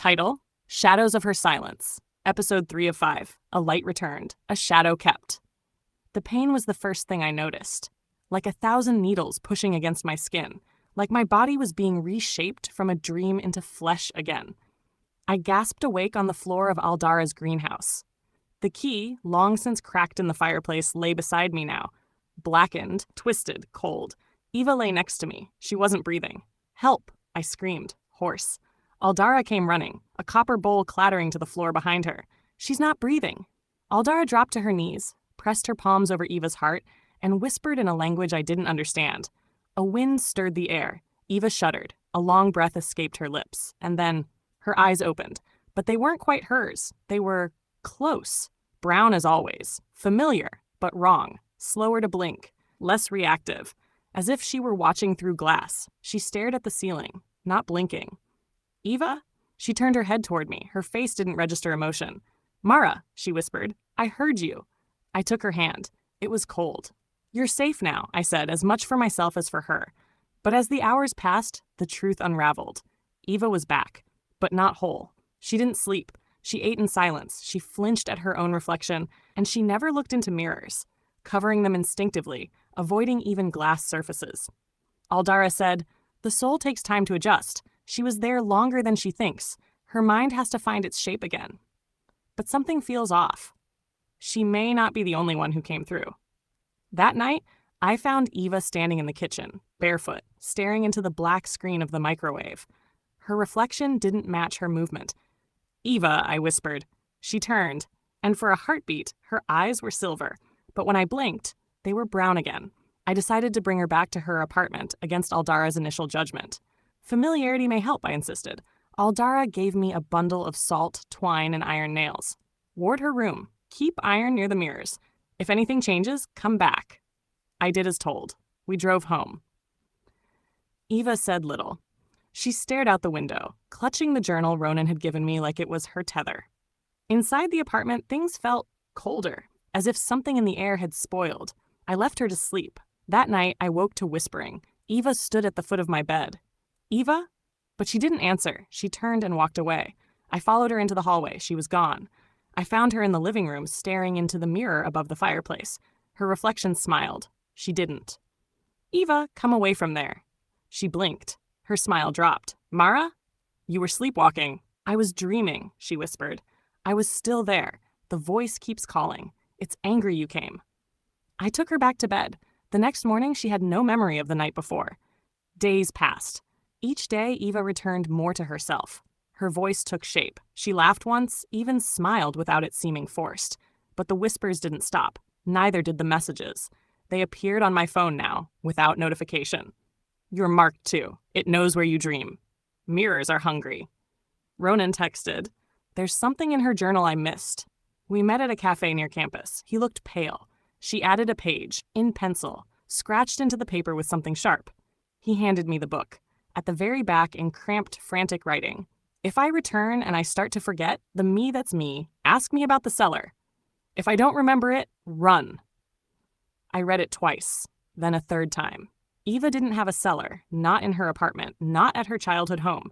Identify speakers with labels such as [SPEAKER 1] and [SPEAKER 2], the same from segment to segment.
[SPEAKER 1] Title: Shadows of Her Silence. Episode 3 of 5. A light returned. A shadow kept. The pain was the first thing I noticed. Like 1,000 needles pushing against my skin. Like my body was being reshaped from a dream into flesh again. I gasped awake on the floor of Aldara's greenhouse. The key, long since cracked in the fireplace, lay beside me now. Blackened, twisted, cold. Eva lay next to me. She wasn't breathing. "Help!" I screamed, hoarse. Aldara came running, a copper bowl clattering to the floor behind her. "She's not breathing." Aldara dropped to her knees, pressed her palms over Eva's heart, and whispered in a language I didn't understand. A wind stirred the air. Eva shuddered. A long breath escaped her lips, and then her eyes opened. But they weren't quite hers. They were close. Brown as always. Familiar, but wrong. Slower to blink. Less reactive. As if she were watching through glass. She stared at the ceiling, not blinking. "Eva?" She turned her head toward me. Her face didn't register emotion. "Mara," she whispered. "I heard you." I took her hand. It was cold. "You're safe now," I said, as much for myself as for her. But as the hours passed, the truth unraveled. Eva was back, but not whole. She didn't sleep. She ate in silence. She flinched at her own reflection, and she never looked into mirrors, covering them instinctively, avoiding even glass surfaces. Aldara said, "The soul takes time to adjust. She was there longer than she thinks. Her mind has to find its shape again." But something feels off. She may not be the only one who came through. That night, I found Eva standing in the kitchen, barefoot, staring into the black screen of the microwave. Her reflection didn't match her movement. "Eva," I whispered. She turned, and for a heartbeat, her eyes were silver. But when I blinked, they were brown again. I decided to bring her back to her apartment against Aldara's initial judgment. "Familiarity may help," I insisted. Aldara gave me a bundle of salt, twine, and iron nails. "Ward her room. Keep iron near the mirrors. If anything changes, come back." I did as told. We drove home. Eva said little. She stared out the window, clutching the journal Ronan had given me like it was her tether. Inside the apartment, things felt colder, as if something in the air had spoiled. I left her to sleep. That night, I woke to whispering. Eva stood at the foot of my bed. "Eva?" But she didn't answer. She turned and walked away. I followed her into the hallway. She was gone. I found her in the living room, staring into the mirror above the fireplace. Her reflection smiled. She didn't. "Eva, come away from there." She blinked. Her smile dropped. "Mara? You were sleepwalking." "I was dreaming," she whispered. "I was still there. The voice keeps calling. It's angry you came." I took her back to bed. The next morning, she had no memory of the night before. Days passed. Each day, Eva returned more to herself. Her voice took shape. She laughed once, even smiled without it seeming forced. But the whispers didn't stop. Neither did the messages. They appeared on my phone now, without notification. "You're marked too. It knows where you dream. Mirrors are hungry." Ronan texted, "There's something in her journal I missed." We met at a cafe near campus. He looked pale. She added a page, in pencil, scratched into the paper with something sharp. He handed me the book. At the very back, in cramped, frantic writing, "If I return and I start to forget, the me that's me, ask me about the cellar. If I don't remember it, run." I read it twice, then a third time. Eva didn't have a cellar, not in her apartment, not at her childhood home.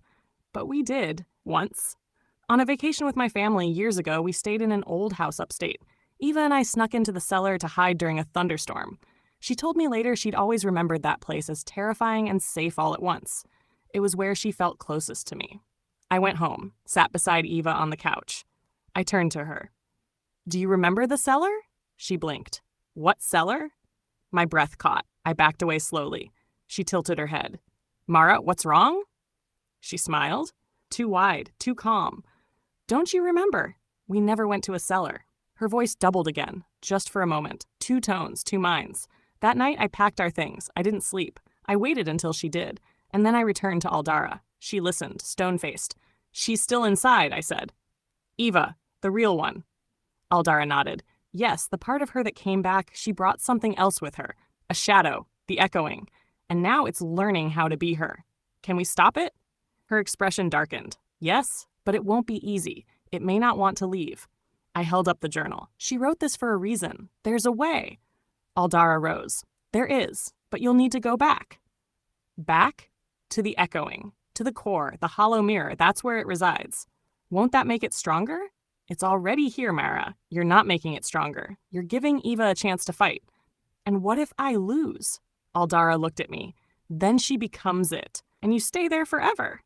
[SPEAKER 1] But we did, once. On a vacation with my family years ago, we stayed in an old house upstate. Eva and I snuck into the cellar to hide during a thunderstorm. She told me later she'd always remembered that place as terrifying and safe all at once. It was where she felt closest to me. I went home, sat beside Eva on the couch. I turned to her. "Do you remember the cellar?" She blinked. "What cellar?" My breath caught. I backed away slowly. She tilted her head. "Mara, what's wrong?" She smiled. Too wide, too calm. "Don't you remember? We never went to a cellar." Her voice doubled again, just for a moment. 2 tones, 2 minds. That night, I packed our things. I didn't sleep. I waited until she did, and then I returned to Aldara. She listened, stone-faced. "She's still inside," I said. "Eva, the real one." Aldara nodded. Yes, the part of her that came back, she brought something else with her. A shadow, the echoing. And now it's learning how to be her. Can we stop it? Her expression darkened. Yes, but it won't be easy. It may not want to leave. I held up the journal. She wrote this for a reason. There's a way. Aldara rose. "There is, but you'll need to go back." Back? To the echoing. To the core, the hollow mirror. That's where it resides. Won't that make it stronger? It's already here, Mara. You're not making it stronger. You're giving Eva a chance to fight. And what if I lose? Aldara looked at me. Then she becomes it, and you stay there forever.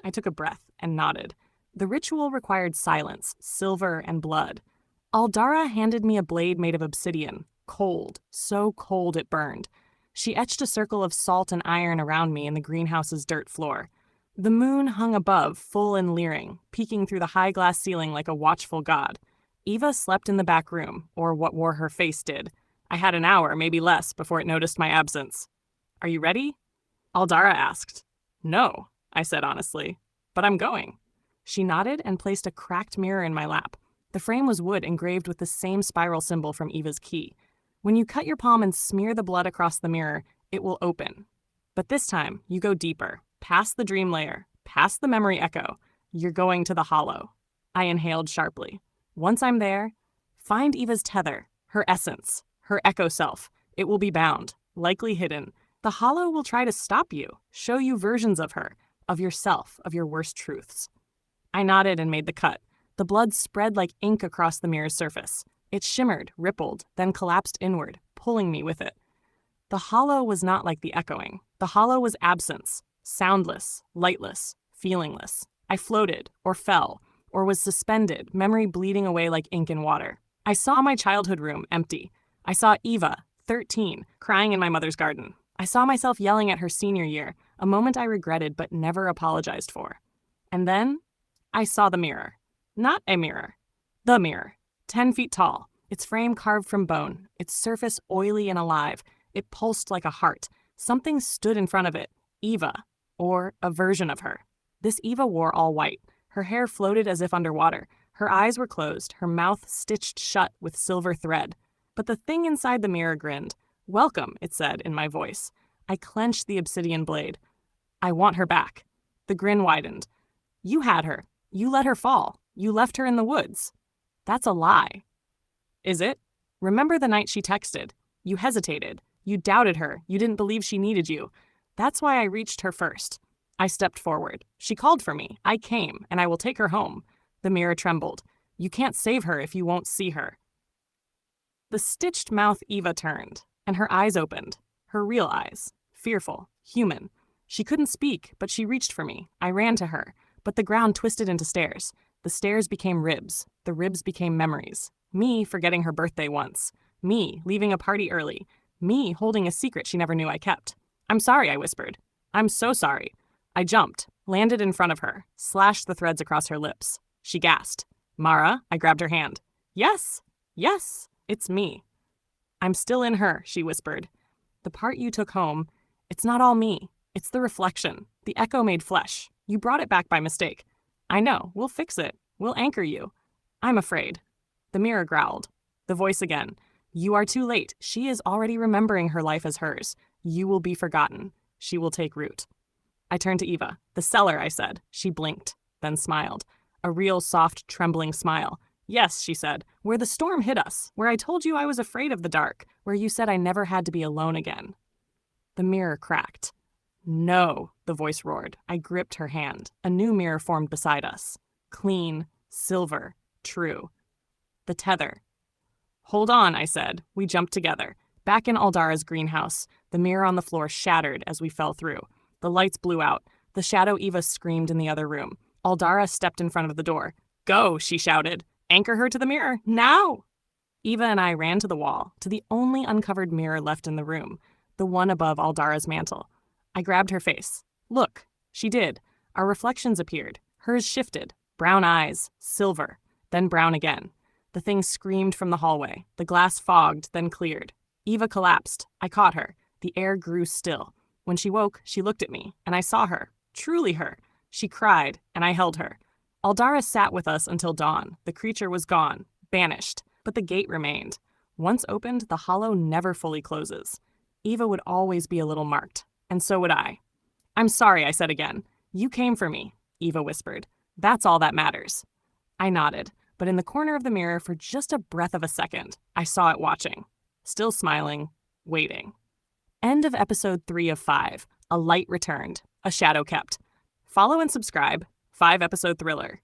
[SPEAKER 1] I took a breath and nodded. The ritual required silence, silver, and blood. Aldara handed me a blade made of obsidian, cold, so cold it burned. She etched a circle of salt and iron around me in the greenhouse's dirt floor. The moon hung above, full and leering, peeking through the high glass ceiling like a watchful god. Eva slept in the back room, or what wore her face did. I had an hour, maybe less, before it noticed my absence. Are you ready? Aldara asked. No, I said honestly, but I'm going. She nodded and placed a cracked mirror in my lap. The frame was wood engraved with the same spiral symbol from Eva's key. When you cut your palm and smear the blood across the mirror, it will open. But this time, you go deeper, past the dream layer, past the memory echo. You're going to the hollow. I inhaled sharply. Once I'm there, find Eva's tether, her essence, her echo self. It will be bound, likely hidden. The hollow will try to stop you, show you versions of her, of yourself, of your worst truths. I nodded and made the cut. The blood spread like ink across the mirror's surface. It shimmered, rippled, then collapsed inward, pulling me with it. The hollow was not like the echoing. The hollow was absence, soundless, lightless, feelingless. I floated, or fell, or was suspended, memory bleeding away like ink in water. I saw my childhood room empty. I saw Eva, 13, crying in my mother's garden. I saw myself yelling at her senior year, a moment I regretted but never apologized for. And then I saw the mirror. Not a mirror. The mirror. 10 feet tall, its frame carved from bone, its surface oily and alive. It pulsed like a heart. Something stood in front of it. Eva, or a version of her. This Eva wore all white. Her hair floated as if underwater. Her eyes were closed, her mouth stitched shut with silver thread. But the thing inside the mirror grinned. Welcome, it said in my voice. I clenched the obsidian blade. I want her back. The grin widened. You had her. You let her fall. You left her in the woods. That's a lie. Is it? Remember the night she texted. You hesitated. You doubted her. You didn't believe she needed you. That's why I reached her first. I stepped forward. She called for me. I came, and I will take her home. The mirror trembled. You can't save her if you won't see her. The stitched mouth Eva turned, and her eyes opened. Her real eyes. Fearful. Human. She couldn't speak, but she reached for me. I ran to her, but the ground twisted into stairs. The stairs became ribs. The ribs became memories. Me forgetting her birthday once. Me leaving a party early. Me holding a secret she never knew I kept. I'm sorry, I whispered. I'm so sorry. I jumped, landed in front of her, slashed the threads across her lips. She gasped. Mara, I grabbed her hand. Yes, yes, it's me. I'm still in her, she whispered. The part you took home, it's not all me. It's the reflection, the echo made flesh. You brought it back by mistake. I know, we'll fix it. We'll anchor you. I'm afraid. The mirror growled. The voice again. You are too late. She is already remembering her life as hers. You will be forgotten. She will take root. I turned to Eva. The cellar, I said. She blinked, then smiled. A real soft, trembling smile. Yes, she said, where the storm hit us, where I told you I was afraid of the dark, where you said I never had to be alone again. The mirror cracked. No, the voice roared. I gripped her hand. A new mirror formed beside us. Clean, silver, true. The tether. Hold on, I said. We jumped together. Back in Aldara's greenhouse, the mirror on the floor shattered as we fell through. The lights blew out. The shadow Eva screamed in the other room. Aldara stepped in front of the door. Go, she shouted. Anchor her to the mirror, now! Eva and I ran to the wall, to the only uncovered mirror left in the room, the one above Aldara's mantel. I grabbed her face. Look, she did. Our reflections appeared. Hers shifted. Brown eyes, silver, then brown again. The thing screamed from the hallway. The glass fogged, then cleared. Eva collapsed. I caught her. The air grew still. When she woke, she looked at me, and I saw her. Truly her. She cried, and I held her. Aldara sat with us until dawn. The creature was gone, banished, but the gate remained. Once opened, the hollow never fully closes. Eva would always be a little marked, and so would I. I'm sorry, I said again. You came for me, Eva whispered. That's all that matters. I nodded, but in the corner of the mirror for just a breath of a second, I saw it watching. Still smiling, waiting. End of episode 3 of 5. A light returned, a shadow kept. Follow and subscribe. 5-episode thriller.